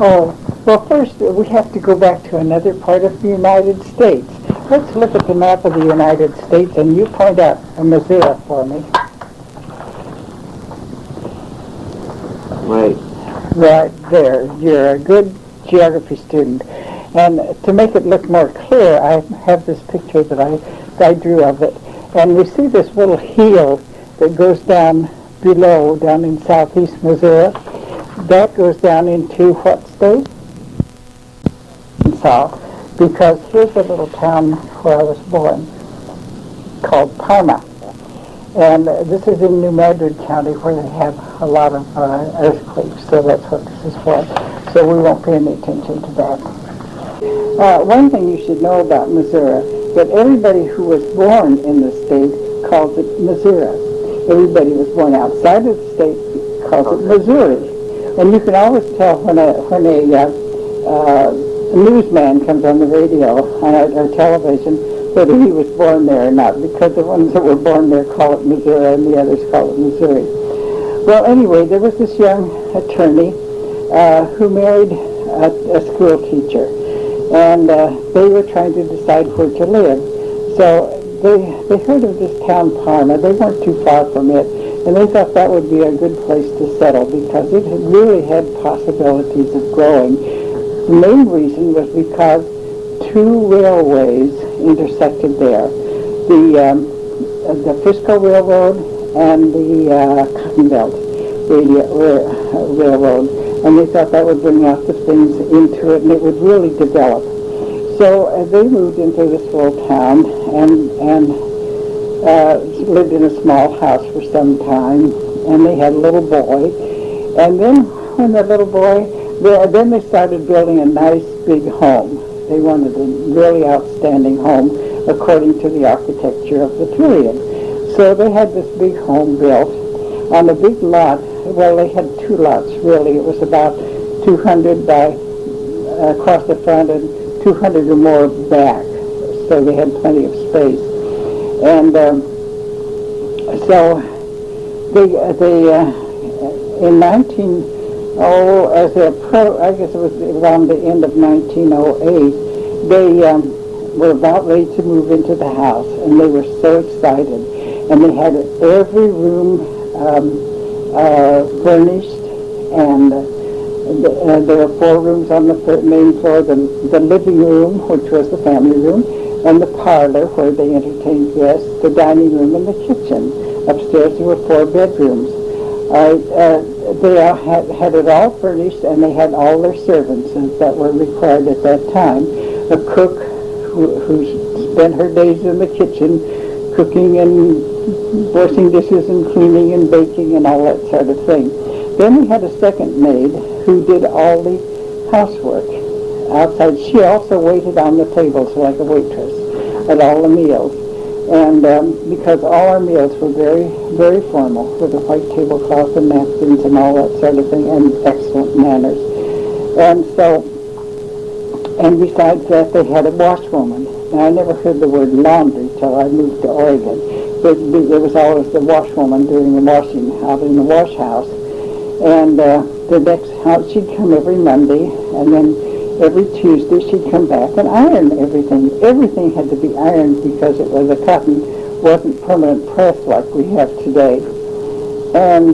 Oh, well, first we have to go back to another part of the United States. Let's look at the map of the United States, and you point out Missouri for me. Right. Right there. You're a good geography student. And to make it look more clear, I have this picture that I drew of it. And we see this little hill that goes down below, down in southeast Missouri. That goes down into what state? Arkansas. Because here's a little town where I was born called Parma. And this is in New Madrid County where they have a lot of earthquakes, so that's what this is for. So we won't pay any attention to that. One thing you should know about Missouri, that everybody who was born in the state calls it Missouri. Everybody who was born outside of the state calls it Missouri. And you can always tell when a newsman comes on the radio or television whether he was born there or not, because the ones that were born there call it Missouri and the others call it Missouri. Well, anyway, there was this young attorney who married a school teacher, and they were trying to decide where to live. So they heard of this town Parma. They weren't too far from it, and they thought that would be a good place to settle because it really had possibilities of growing. The main reason was because two railways intersected there, the Frisco Railroad and the Cotton Belt Railroad, and they thought that would bring lots of things into it and it would really develop. So they moved into this little town and lived in a small house for some time, and they had a little boy, and then when the little boy, then they started building a nice big home. They wanted a really outstanding home according to the architecture of the period. So they had this big home built on a big lot. Well, they had two lots, really. It was about 200 by across the front and 200 or more back. So they had plenty of space. And so they in I guess it was around the end of 1908, they were about ready to move into the house, and they were so excited. And they had every room furnished, and there were 4 rooms on the main floor, the living room, which was the family room, and the parlor where they entertained guests, the dining room, and the kitchen. Upstairs there were 4 bedrooms. They all had it all furnished, and they had all their servants that were required at that time. A cook who spent her days in the kitchen cooking and washing dishes and cleaning and baking and all that sort of thing. Then we had a second maid who did all the housework outside. She also waited on the tables like a waitress at all the meals. And because all our meals were very, very formal, with a white tablecloth and napkins and all that sort of thing, and excellent manners. And so, and besides that, they had a washwoman. Now, I never heard the word laundry till I moved to Oregon. But there was always the washwoman doing the washing out in the wash house. And the next house, she'd come every Monday, and then every Tuesday she'd come back and iron everything. Everything had to be ironed because it was a cotton, wasn't permanent press like we have today. And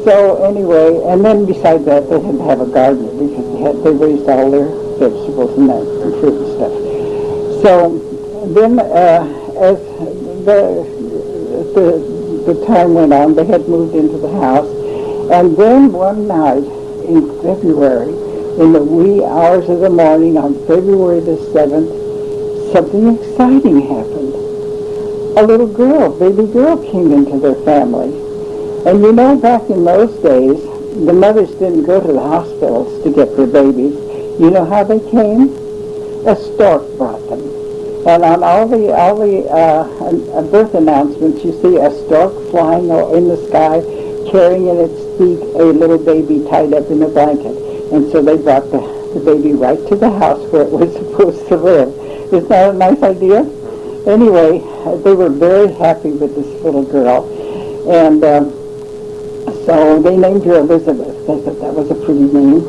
so anyway, and then besides that, they had to have a gardener because they raised all their vegetables and that and fruit and stuff. So then as the time went on, they had moved into the house, and then one night in February, in the wee hours of the morning on February the 7th, something exciting happened. A little girl, baby girl, came into their family. And you know, back in those days, the mothers didn't go to the hospitals to get their babies. You know how they came? A stork brought them. And on all the birth announcements, you see a stork flying in the sky, carrying in its beak a little baby tied up in a blanket. And so they brought the baby right to the house where it was supposed to live. Isn't that a nice idea? Anyway, they were very happy with this little girl. And So they named her Elizabeth. They thought that was a pretty name.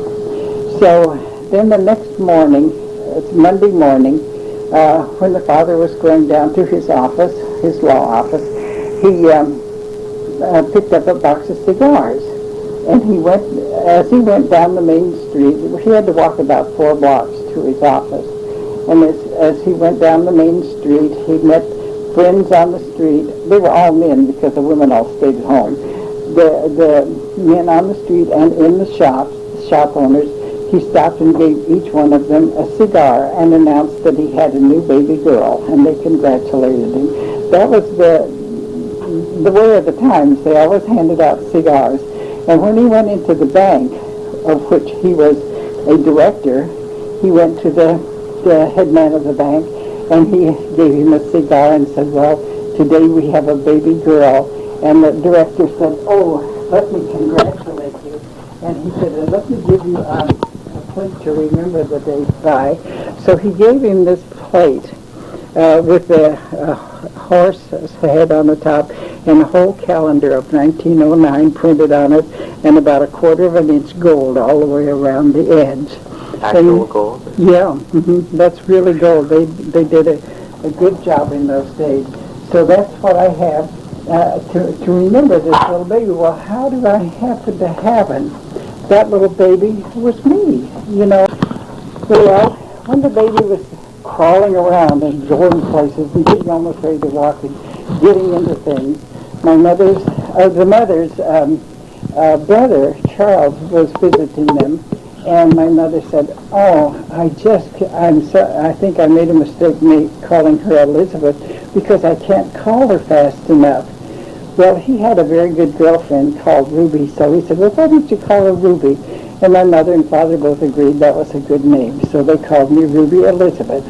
So then the next morning, it's Monday morning, when the father was going down to his office, his law office, he picked up a box of cigars. And as he went down the main street, he had to walk about 4 blocks to his office. And as he went down the main street, he met friends on the street. They were all men because the women all stayed at home. The men on the street and in the shops, the shop owners, he stopped and gave each one of them a cigar and announced that he had a new baby girl, and they congratulated him. That was the way of the times. They always handed out cigars. And when he went into the bank, of which he was a director, he went to the head man of the bank, and he gave him a cigar and said, well, today we have a baby girl. And the director said, oh, let me congratulate you. And he said, let me give you a plate to remember the day by. So he gave him this plate with the horse's head on the top and a whole calendar of 1909 printed on it, and about 1/4 inch gold all the way around the edge. Actual gold? Yeah, that's really gold. They did a good job in those days. So that's what I have to remember this little baby. Well, how do I happen to have it? That little baby was me, you know. Well, when the baby was crawling around and going places and getting almost ready to walk and getting into things, the mother's brother, Charles, was visiting them, and my mother said, oh, I think I made a mistake calling her Elizabeth because I can't call her fast enough. Well, he had a very good girlfriend called Ruby, so he said, well, why don't you call her Ruby? And my mother and father both agreed that was a good name, so they called me Ruby Elizabeth.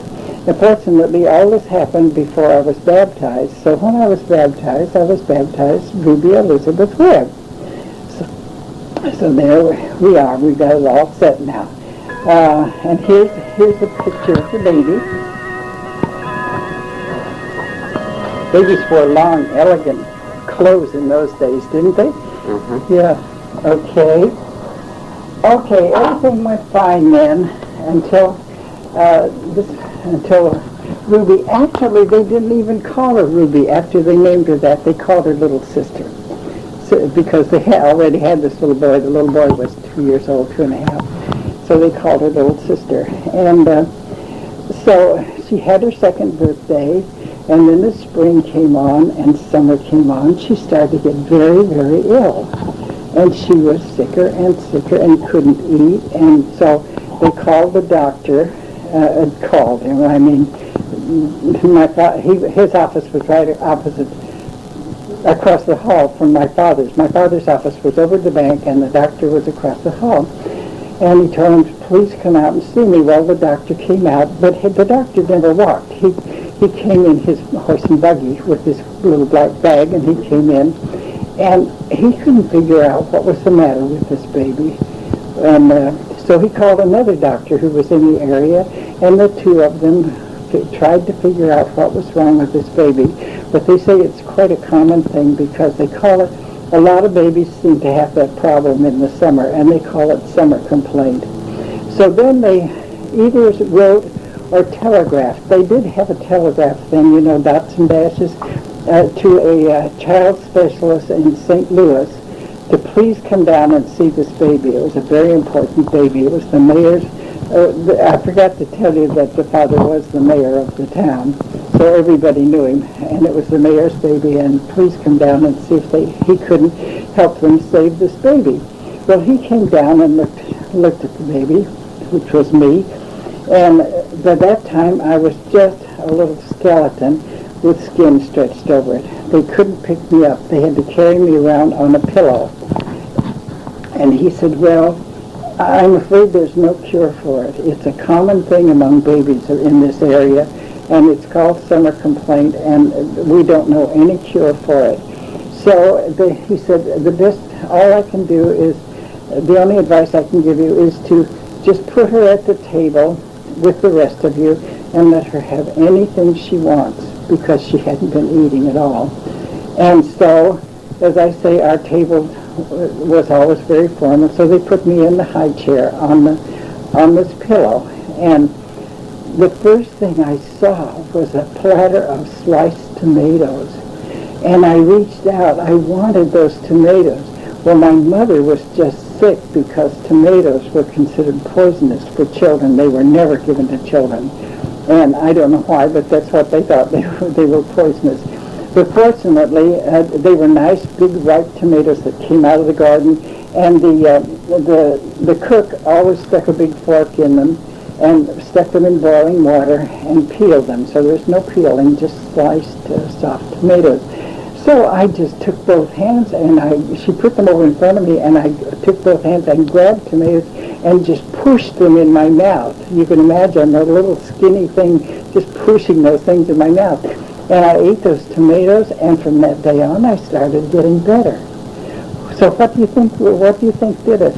Unfortunately, all this happened before I was baptized, so when I was baptized Ruby Elizabeth Webb. So there we are. We've got it all set now. And here's a picture of the baby. Babies wore long, elegant clothes in those days, didn't they? Mm-hmm. Yeah. Okay, everything went fine then until Ruby. Actually, they didn't even call her Ruby after they named her that. They called her little sister. So, because they already had this little boy. The little boy was 2 years old, 2.5. So they called her little sister. And so she had her second birthday, and then the spring came on and summer came on. She started to get very, very ill. And she was sicker and sicker and couldn't eat. And so they called the doctor, called him. I mean, his office was right opposite, across the hall from my father's. My father's office was over the bank, and the doctor was across the hall. And he told him, please come out and see me. Well, the doctor came out, but the doctor never walked. He came in his horse and buggy with his little black bag, and he came in, and he couldn't figure out what was the matter with this baby. And so he called another doctor who was in the area, and the two of them tried to figure out what was wrong with this baby. But they say it's quite a common thing because they call it, a lot of babies seem to have that problem in the summer, and they call it summer complaint. So then they either wrote or telegraphed. They did have a telegraph thing, you know, dots and dashes, to a child specialist in St. Louis to please come down and see this baby. It was a very important baby. It was the mayor's, I forgot to tell you that the father was the mayor of the town, so everybody knew him, and it was the mayor's baby, and please come down and see if he couldn't help them save this baby. Well, he came down and looked at the baby, which was me, and by that time I was just a little skeleton with skin stretched over it. They couldn't pick me up. They had to carry me around on a pillow. And he said, well, I'm afraid there's no cure for it. It's a common thing among babies in this area, and it's called summer complaint, and we don't know any cure for it. So he said, all I can do is, the only advice I can give you is to just put her at the table with the rest of you and let her have anything she wants, because she hadn't been eating at all. And so, as I say, our table was always very formal, so they put me in the high chair on this pillow. And the first thing I saw was a platter of sliced tomatoes. And I reached out. I wanted those tomatoes. Well, my mother was just sick because tomatoes were considered poisonous for children. They were never given to children. And I don't know why, but that's what they thought. They were poisonous. But fortunately, they were nice, big, ripe tomatoes that came out of the garden. And the cook always stuck a big fork in them and stuck them in boiling water and peeled them. So there's no peeling, just sliced soft tomatoes. So I just took both hands, and she put them over in front of me, and I took both hands and grabbed tomatoes and just pushed them in my mouth. You can imagine a little skinny thing just pushing those things in my mouth. And I ate those tomatoes, and from that day on, I started getting better. So what do you think did it?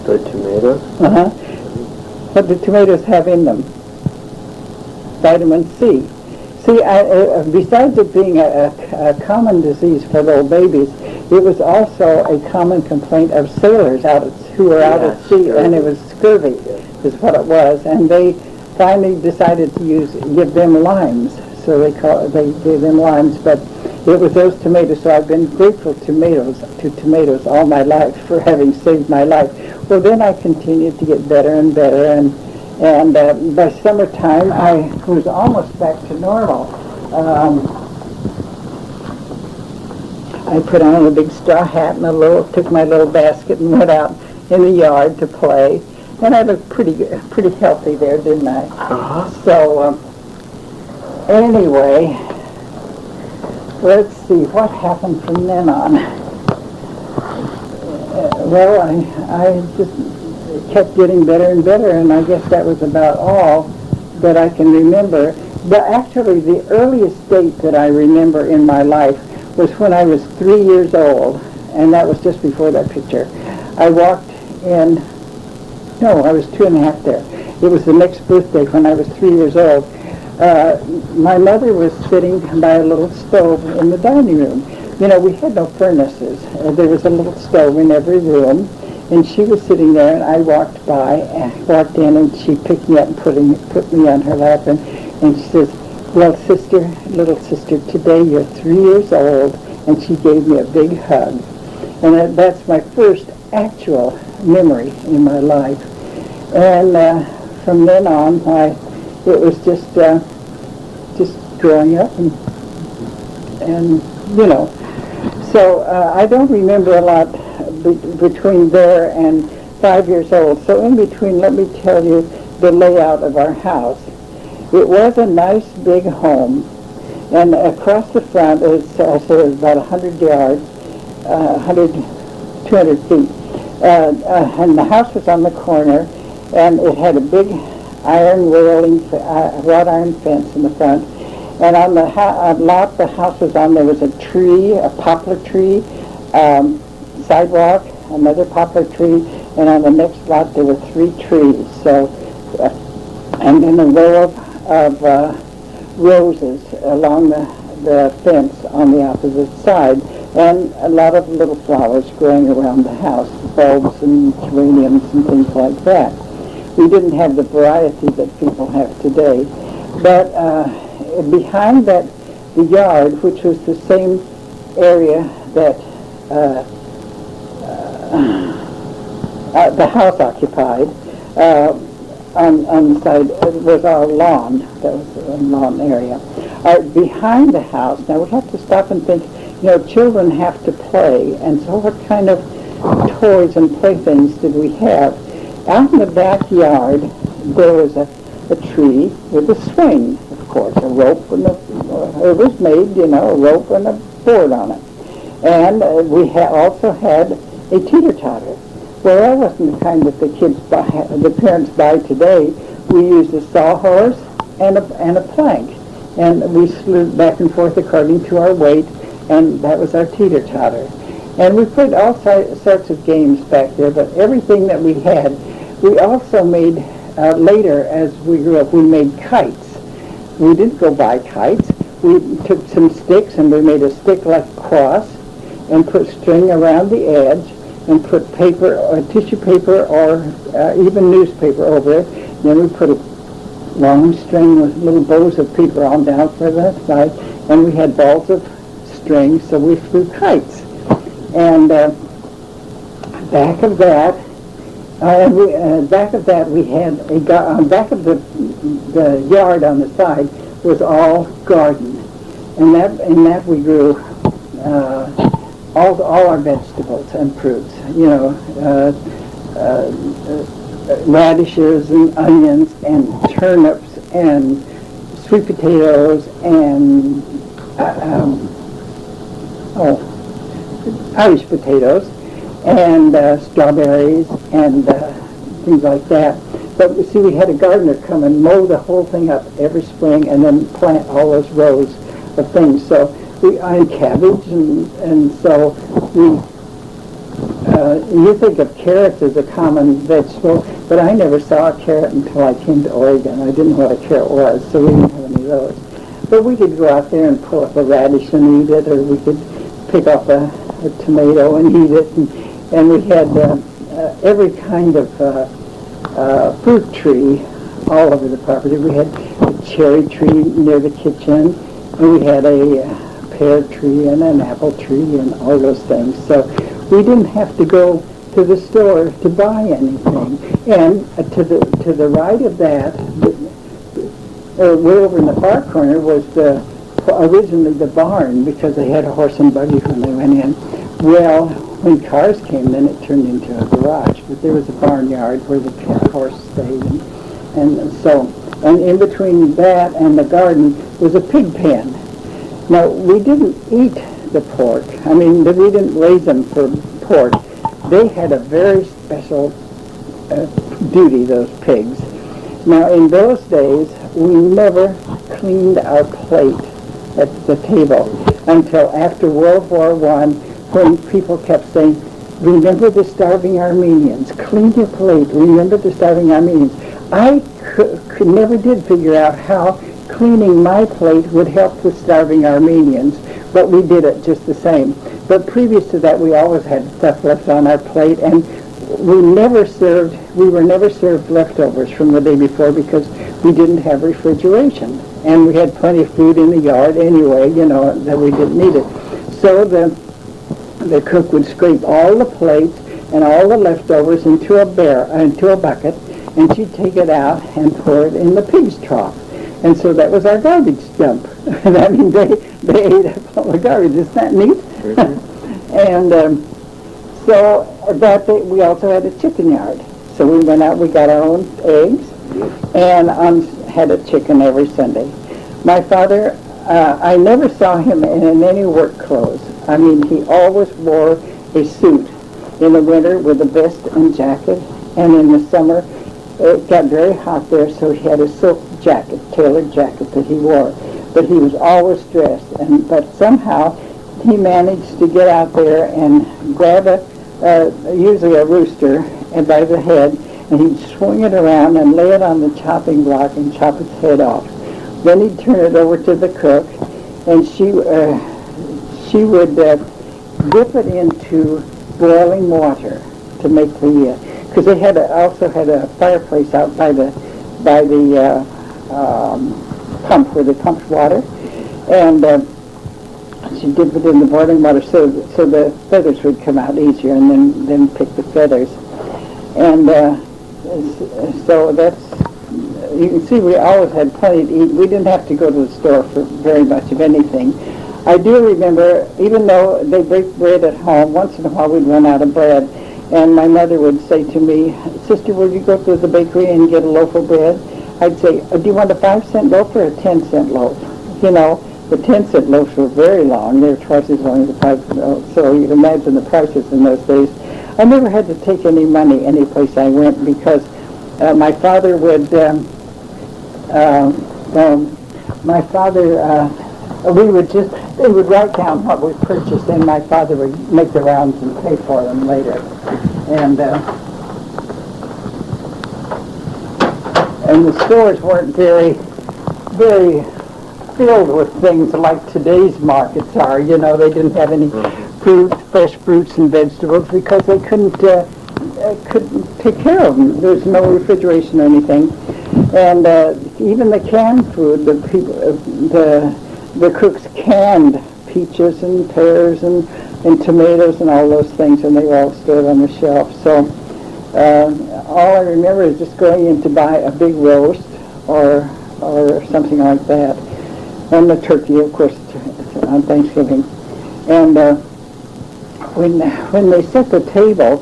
The tomatoes? Uh-huh. What do tomatoes have in them? Vitamin C. See, besides it being a common disease for little babies, it was also a common complaint of sailors who were out at sea, and it was scurvy is what it was. And they finally decided to give them limes, so they gave them limes. But it was those tomatoes, so I've been grateful to tomatoes all my life for having saved my life. Well, then I continued to get better and better, and by summertime, I was almost back to normal. I put on a big straw hat and took my little basket and went out in the yard to play. And I looked pretty healthy there, didn't I? Uh-huh. So, anyway, let's see, what happened from then on? Well, I just kept getting better and better, and I guess that was about all that I can remember. But actually, the earliest date that I remember in my life was when I was 3 years old, and that was just before that picture. I walked in, no, I was 2.5 there. It was the next birthday when I was 3 years old. My mother was sitting by a little stove in the dining room. You know, we had no furnaces. There was a little stove in every room. And she was sitting there, and I walked in, and she picked me up and put me on her lap, and she says, well, little sister, today you're 3 years old, and she gave me a big hug. And that's my first actual memory in my life. And from then on, it was just growing up, and you know. So I don't remember a lot between there and 5 years old. So in between, let me tell you the layout of our house. It was a nice big home, and across the front, I said it was about 100 yards, 200 feet. And the house was on the corner, and it had a big iron railing, wrought iron fence in the front. And on the lot the house was on, there was a tree, a poplar tree, sidewalk, another poplar tree, and on the next lot there were 3 trees. So, and then a row of roses along the fence on the opposite side, and a lot of little flowers growing around the house, bulbs and geraniums and things like that. We didn't have the variety that people have today, but behind the yard, which was the same area that the house occupied, on the side was our lawn. That was a lawn area. Behind the house, now we have to stop and think, you know, children have to play, and so what kind of toys and playthings did we have? Out in the backyard, there was a tree with a swing, of course, a rope, and it was made, you know, a rope and a board on it. And we also had a teeter-totter. Well, that wasn't the kind that the parents buy today. We used a sawhorse and a plank, and we slid back and forth according to our weight, and that was our teeter-totter. And we played all sorts of games back there, but everything that we had, we also made later, as we grew up, we made kites. We didn't go buy kites. We took some sticks and we made a stick-like cross, and put string around the edge and put paper or tissue paper or even newspaper over it. Then we put a long string with little bows of paper on down for the side, and we had balls of string, so we flew kites. And back of that, we had back of the yard on the side was all garden, and that we grew all our vegetables and fruits. Radishes and onions and turnips and sweet potatoes and Irish potatoes and strawberries and things like that. But you see, we had a gardener come and mow the whole thing up every spring and then plant all those rows of things. So and cabbage and so we. You think of carrots as a common vegetable, but I never saw a carrot until I came to Oregon. I didn't know what a carrot was, so we didn't have any of those. But we could go out there and pull up a radish and eat it, or we could pick up a tomato and eat it. And we had every kind of fruit tree all over the property. We had a cherry tree near the kitchen, and we had a pear tree and an apple tree and all those things. So we didn't have to go to the store to buy anything. And to the right of that, way over in the far corner, was originally the barn, because they had a horse and buggy when they went in. Well, when cars came, then it turned into a garage. But there was a barnyard where the horse stayed, and in between that and the garden was a pig pen. Now, we didn't eat the pork. I mean, we didn't raise them for pork. They had a very special duty, those pigs. Now, in those days, we never cleaned our plate at the table until after World War I, when people kept saying, "Remember the starving Armenians. Clean your plate. Remember the starving Armenians." I never did figure out how cleaning my plate would help the starving Armenians, but we did it just the same. But previous to that, we always had stuff left on our plate, and we were never served leftovers from the day before, because we didn't have refrigeration, and we had plenty of food in the yard anyway, that we didn't need it. So the cook would scrape all the plates and all the leftovers into a bucket, and she'd take it out and pour it in the pig's trough. And so that was our garbage dump. And I mean, they ate up all the garbage. Isn't that neat? Mm-hmm. And so that day, we also had a chicken yard. So we went out, we got our own eggs, and had a chicken every Sunday. My father, I never saw him in any work clothes. I mean, he always wore a suit in the winter with a vest and jacket, and in the summer, it got very hot there, so he had a silk jacket, tailored jacket that he wore. But he was always dressed, but somehow he managed to get out there and grab usually a rooster, and by the head, and he'd swing it around and lay it on the chopping block and chop its head off. Then he'd turn it over to the cook, and she would dip it into boiling water to make because they also had a fireplace out by the pump where they pumped water, and she dipped it in the boiling water so the feathers would come out easier, and then pick the feathers. And so you can see we always had plenty to eat. We didn't have to go to the store for very much of anything. I do remember, even though they baked bread at home, once in a while we'd run out of bread, and my mother would say to me, "Sister, will you go to the bakery and get a loaf of bread?" I'd say, "Do you want a 5-cent loaf or a 10-cent loaf?" The 10-cent loaves were very long. They were twice as long as the 5-cent loaf, so you can imagine the prices in those days. I never had to take any money any place I went, because my father would, they would write down what we purchased, and my father would make the rounds and pay for them later. And the stores weren't very filled with things like today's markets are. They didn't have any fresh fruits and vegetables because they couldn't take care of them. There's no refrigeration or anything, and even the canned food, the cooks canned peaches and pears and tomatoes and all those things, and they were all stored on the shelf. So all I remember is just going in to buy a big roast or something like that, and the turkey, of course, on Thanksgiving. And when they set the table,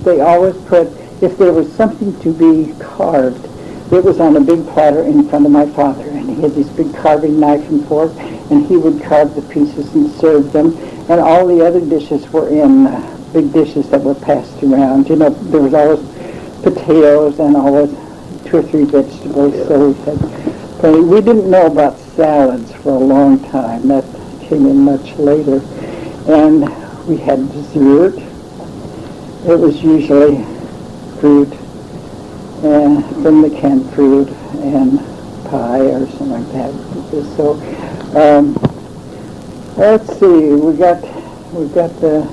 they always put, if there was something to be carved, it was on a big platter in front of my father, and he had this big carving knife and fork, and he would carve the pieces and serve them, and all the other dishes were in big dishes that were passed around. You know, there was always potatoes and always 2 or 3 vegetables, so we had plenty. We didn't know about salads for a long time. That came in much later. And we had dessert. It was usually fruit, from the canned fruit and pie or something like that. So let's see. We got the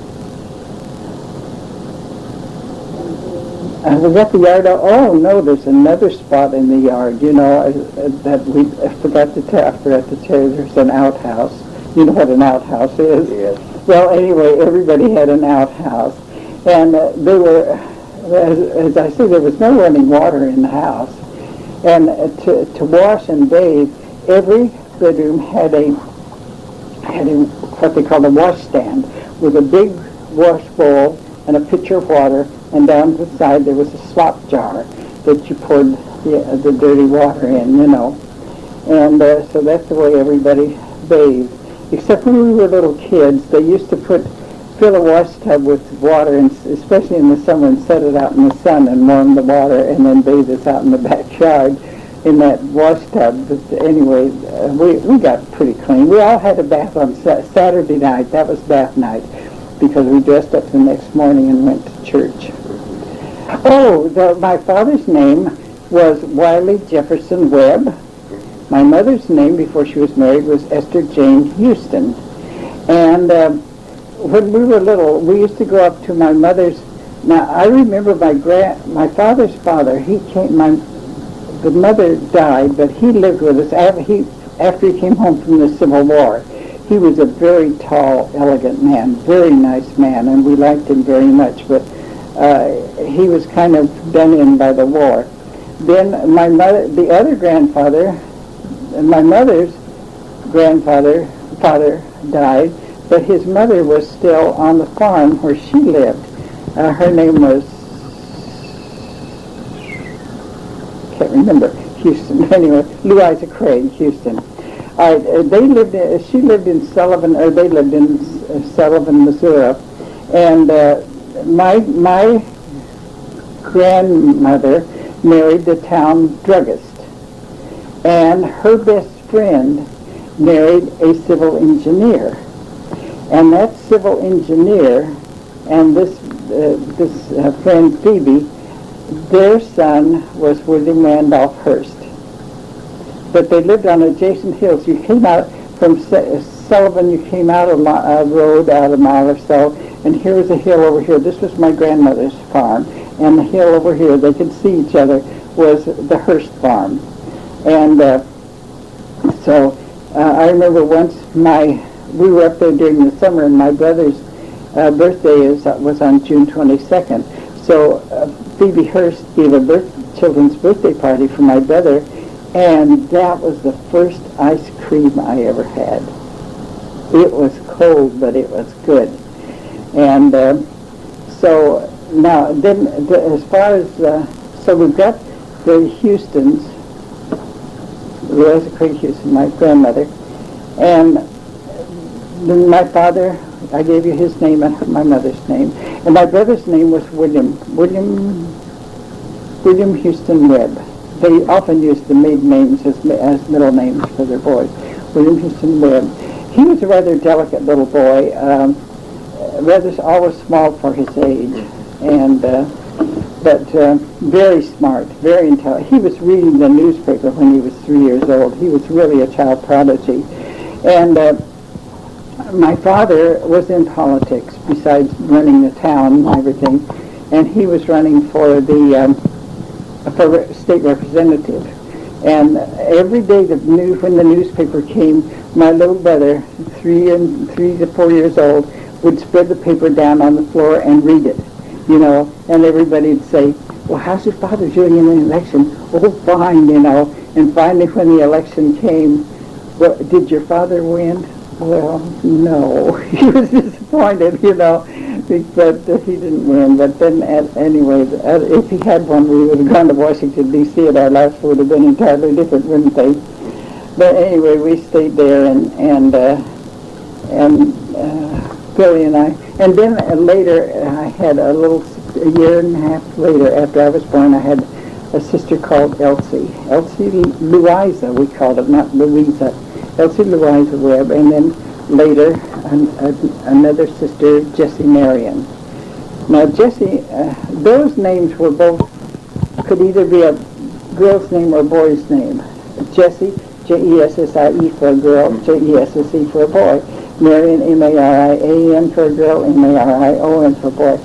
yard. Oh no, there's another spot in the yard. You know that I forgot to tell you. There's an outhouse. You know what an outhouse is? Yes. Well, anyway, everybody had an outhouse, and they were, as I say, there was no running water in the house, and to wash and bathe, every bedroom had a what they called a wash stand with a big wash bowl and a pitcher of water, and down the side there was a slop jar that you poured the dirty water in, you know, and so that's the way everybody bathed. Except when we were little kids, they used to fill a wash tub with water, and especially in the summer, and set it out in the sun and warm the water, and then bathe us out in the backyard in that wash tub. But anyway, we got pretty clean. We all had a bath on Saturday night. That was bath night, because we dressed up the next morning and went to church. Oh, my father's name was Wiley Jefferson Webb. My mother's name before she was married was Esther Jane Houston. And when we were little, we used to go up to my mother's. Now, I remember my father's father, the mother died, but he lived with us after he came home from the Civil War. He was a very tall, elegant man, very nice man, and we liked him very much, but he was kind of done in by the war. Then the other grandfather, my mother's father died, but his mother was still on the farm where she lived. Her name was, can't remember, Houston. Anyway, Louisa Craig Houston. She lived in Sullivan, Missouri, and my grandmother married the town druggist. And her best friend married a civil engineer. And that civil engineer and this friend Phoebe, their son was William Randolph Hearst. But they lived on adjacent hills. You came out from Sullivan, you came out a road out a mile or so, and here was a hill over here. This was my grandmother's farm. And the hill over here, they could see each other, was the Hearst farm. And so I remember once we were up there during the summer, and my brother's birthday was on June 22nd. So Phoebe Hearst gave a children's birthday party for my brother, and that was the first ice cream I ever had. It was cold, but it was good. And so now, then, as far as, so we've got the Houstons, Louisa Craig Houston, my grandmother, and then my father, I gave you his name and my mother's name, and my brother's name was William Houston Webb. They often used the maiden names as middle names for their boys. William Houston Webb. He was a rather delicate little boy, always small for his age, and but very smart, very intelligent. He was reading the newspaper when he was 3 years old. He was really a child prodigy. And my father was in politics besides running the town and everything, and he was running for the for state representative. And every day when the newspaper came, my little brother, 3 to 4 years old, would spread the paper down on the floor and read it, and everybody would say, well, how's your father doing in the election? Oh, fine, And finally, when the election came, well, did your father win? Well, no. He was disappointed, but he didn't win. But then, anyway, if he had won, we would have gone to Washington, D.C., and our lives would have been entirely different, wouldn't they? But anyway, we stayed there, and Billy and I. And then later, I had a year and a half later, after I was born, I had a sister called Elsie. Elsie Louisa, we called it, not Louisa. Elsie Louisa Webb, and then later another sister, Jessie Marion. Now Jessie, those names were both, could either be a girl's name or boy's name. Jessie, Jessie for a girl, Jesse for a boy. Marion, Marian for a girl, Marion for a boy.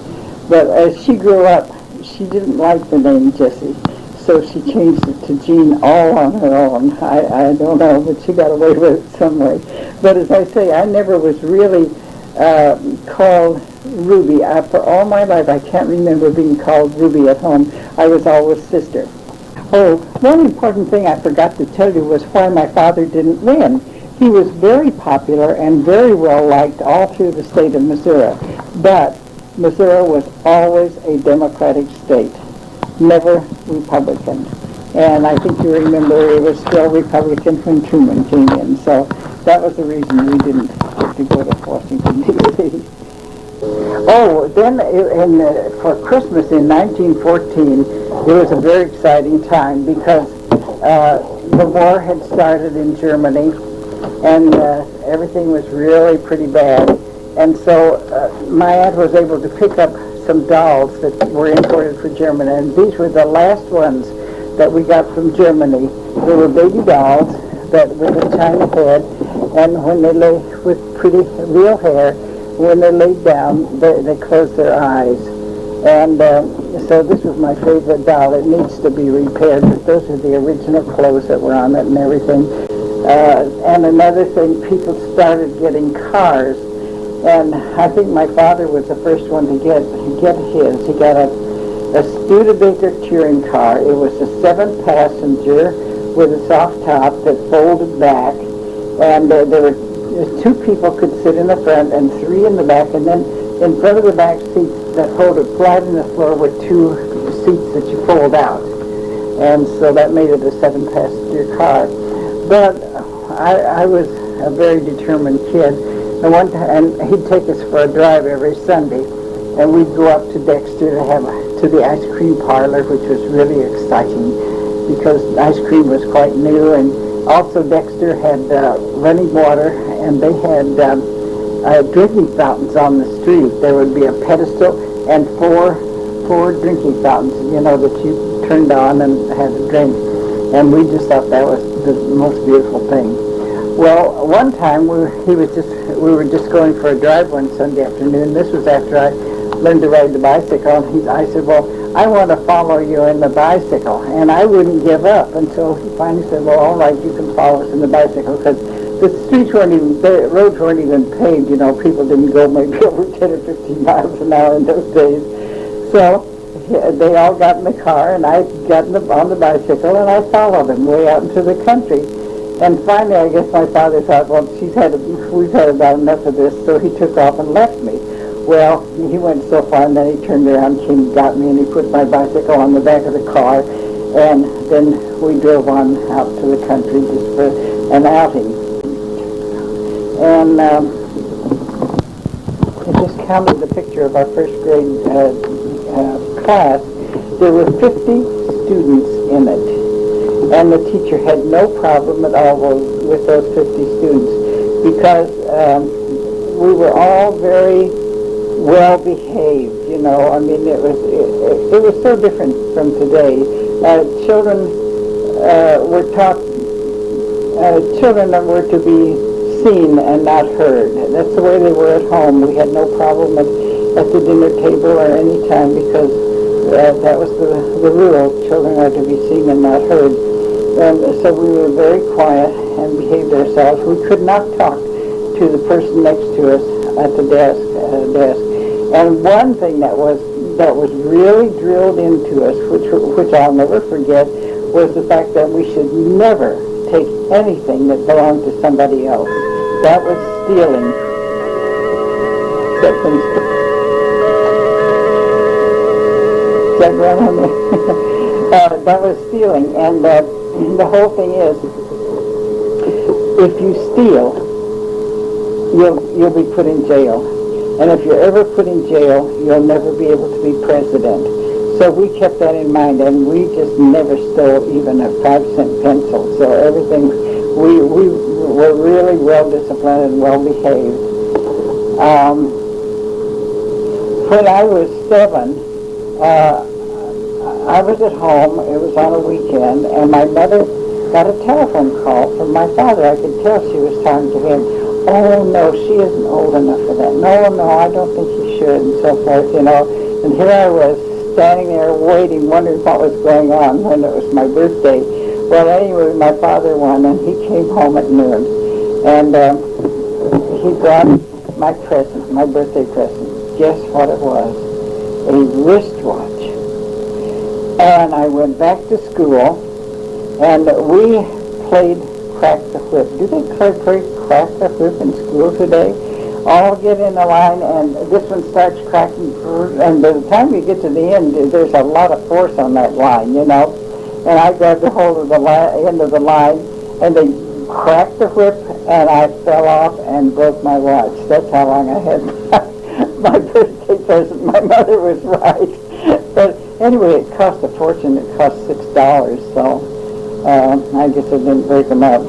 But as she grew up, she didn't like the name Jessie. So she changed it to Jean all on her own. I don't know, but she got away with it some way. But as I say, I never was really called Ruby. For all my life, I can't remember being called Ruby at home. I was always sister. Oh, one important thing I forgot to tell you was why my father didn't win. He was very popular and very well liked all through the state of Missouri. But Missouri was always a Democratic state, never Republican. And I think you remember it was still Republican when Truman came in. So that was the reason we didn't get to go to Washington, D.C. Oh, then for Christmas in 1914, it was a very exciting time because the war had started in Germany, and everything was really pretty bad. And so my aunt was able to pick up some dolls that were imported from Germany, and these were the last ones that we got from Germany. They were baby dolls that with a tiny head, and when they lay with pretty real hair, when they laid down, they closed their eyes. And so this was my favorite doll. It needs to be repaired, but those are the original clothes that were on it and everything. And another thing, people started getting cars. And I think my father was the first one to get his. He got a Studebaker touring car. It was a 7-passenger with a soft top that folded back. And there were 2 people could sit in the front and 3 in the back. And then in front of the back seats that folded flat in the floor were 2 seats that you fold out. And so that made it a 7-passenger car. But I was a very determined kid. And he'd take us for a drive every Sunday, and we'd go up to Dexter to the ice cream parlor, which was really exciting because ice cream was quite new. And also Dexter had running water, and they had drinking fountains on the street. There would be a pedestal and four drinking fountains, that you turned on and had a drink. And we just thought that was the most beautiful thing. Well, one time we were just going for a drive one Sunday afternoon. This was after I learned to ride the bicycle. And I said, well, I want to follow you in the bicycle. And I wouldn't give up until he finally said, well, all right, you can follow us in the bicycle. Because the roads weren't even paved. People didn't go maybe over 10 or 15 miles an hour in those days. So they all got in the car, and I got on the bicycle, and I followed them way out into the country. And finally, I guess my father thought, well, we've had about enough of this, so he took off and left me. Well, he went so far, and then he turned around, came and got me, and he put my bicycle on the back of the car, and then we drove on out to the country just for an outing. And I just counted the picture of our first grade class. There were 50 students in it. And the teacher had no problem at all with those 50 students because we were all very well behaved. I mean, it was so different from today. Children were taught. Children were to be seen and not heard. That's the way they were at home. We had no problem at the dinner table or any time because that was the rule. Children are to be seen and not heard. And so we were very quiet and behaved ourselves. We could not talk to the person next to us at the desk. And one thing that was really drilled into us, which I'll never forget, was the fact that we should never take anything that belonged to somebody else. That was stealing. That was stealing, and the whole thing is, if you steal, you'll be put in jail, and if you're ever put in jail, you'll never be able to be president. So we kept that in mind, and we just never stole even a 5-cent pencil. So everything, we were really well disciplined and well behaved. When I was 7, I was at home. It was on a weekend, and my mother got a telephone call from my father. I could tell she was talking to him. Oh no, she isn't old enough for that. No, I don't think you should, and so forth, you know. And here I was, standing there waiting, wondering what was going on when it was my birthday. Well, anyway, my father won, and he came home at noon. And he brought my present, my birthday present. Guess what it was? A wristwatch. And I went back to school, and we played Crack the Whip. Do they play Crack the Whip in school today? All get in a line, and this one starts cracking, and by the time you get to the end, there's a lot of force on that line, you know. And I grabbed a hold of the end of the line, and they cracked the whip, and I fell off and broke my watch. That's how long I had my birthday present. My mother was right. But anyway, it cost a fortune. It cost $6, so I guess I didn't break them up.